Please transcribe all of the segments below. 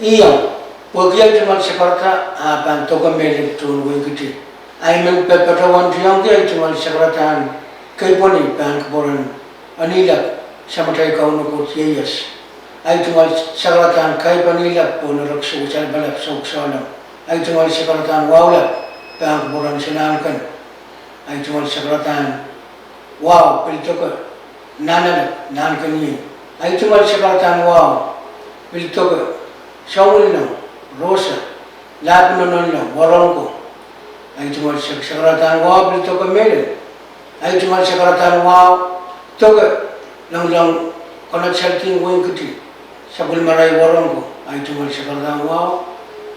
Iya, bagian cuma sekarang apa toga melek tuh begitu. Emen pepetawan tiang dia cuma sekarang kaiponi bank boran anilak sama tay kau nukut yes. Ay cuma sekarang kaiponi lak pun raksu cal balap sok salam. Ay cuma sekarang wawlak bank boran senangkan. Ay cuma sekarang wow pelitoka nana nankan ni. Ay cuma sekarang wow pelitoka Shawulno, Rosa, Lapnono, Warongo. I told Sakaratan wow, but took a million. I told Sakaratan wow, took a long, connecting wing Kitti, Sabulmarai Warongo. I told Sakaratan wow,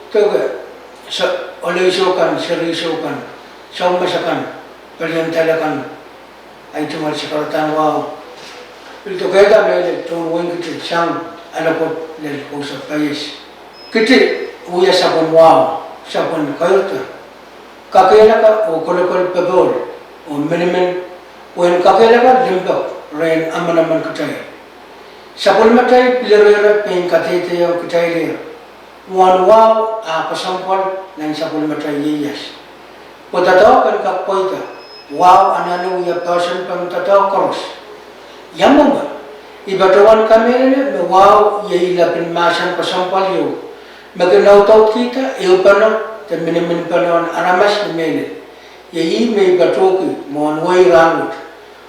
took a Olesokan, Serisokan, Saumasakan, Pertin Talakan. I told Sakaratan wow. We'll together made it to wing Kitti, Sam. Alapot del Puso Pais. Kitti, uya sabon wow, sabon kayuta. Kakela ka o kolokol pebol, o minimin, when kakela ka limbo, rain amanaman katay. Sabon matay, pilirira, ping katete o katay lir. One wow, a pasampol, ng sabon matay yiyas. Potataw kan kakpoita, wow, anano uya person pang tataw koros. Yamong ba? Ibatawan kami na wow, yailah pinmasan pasampal yo. Maganaw taut kita, iyo pano, terminimin panon aramas na mele. Yai may batoki, mwomwohd rangut.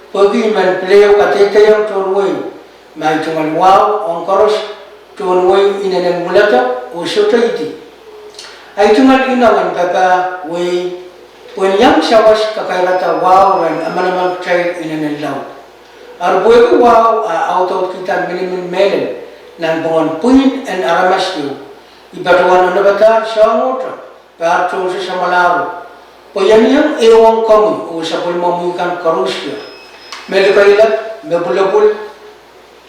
Pagi man pleo katete yung tunwoy, may tungal wow, ongkoros, tunwoy inanan mulata, o sota iti. Ay tungal inawan baba, way, punyang sawas kakairata wow, ran amanaman chay inanan laut. Arboy ko wow, auto kita minimin melen ng bungon punin and aramas yo. Ibatuan na bata sa ngotra, pato sa malaro. O yan yung ewang kami o sa pulmamukan karusya. Melukailat, mebulabul,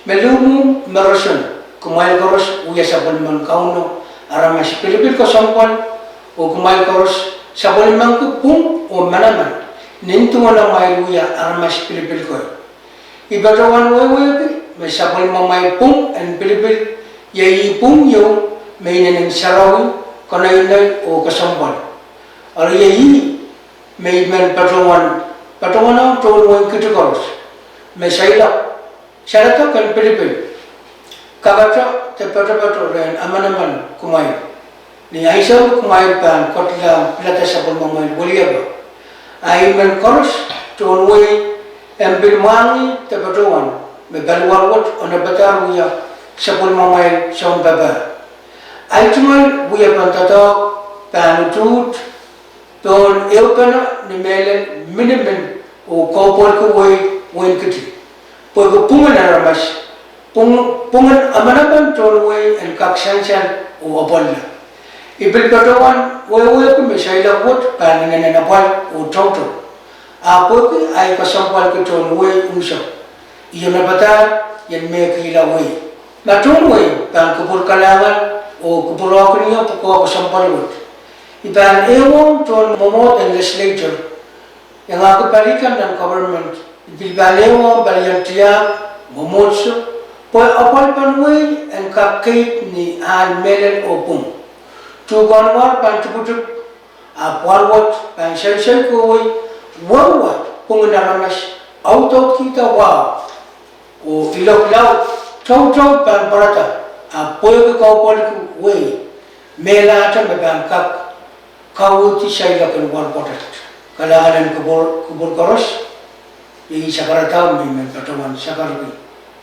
melumu, merasun. Kumail karos, uya sa pulman kauno, aramas pilipil ko sampal, o kumail karos, sa pulman ko pung o manaman. Nintungan ang may uya, aramas pilipil ko. Ibatawan way may sabol mamay pung and pilipil yai pung yung may nanang sarawi kanaynay o kasambal. Ar yai may man patawan ang tuwan kitikaros may sailak sarata kan pilipil kagata te patapato rin amanaman kumay ni aisaw kumay pan kotla pilata sabol mamay weliepen ay man koros tuwan Ambil mangi tepatawan, bebalwarwat ona bataruya sapul mamay sa baba. Ay tumal buya pantatok panutut ton eupana ni melen minimin o kopol ko way Kitti. Pag pungan aramas, pungan amanaban ton way and kaksansan o abolla. Ibil patawan way ko misayla wot paningan napal o toto. Apo ko ay kasampal ko ton way usap. Iyon na bata, yan may kilaway. Matun way, pang kubur kalangan o kubur ako niya po kasampal wot. Iban ewang ton mwomwohd legislature, yang ako palikan ng government, ibilban ewang baliyan tiya, mwomwohd po apal panway ang kakait ni an melen o pung. Tugon war pang tuputuk, apwarwat pang sel-sel ko way, wawa pengenaramas auto kita wow o ilok laut tau pan parata apoy ke kau pol ku we mela atan bangkak kau ti sayla kan war potat kalahanan kubur koros ini Sakaradahn men patawan sakar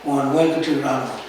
mohon wen ku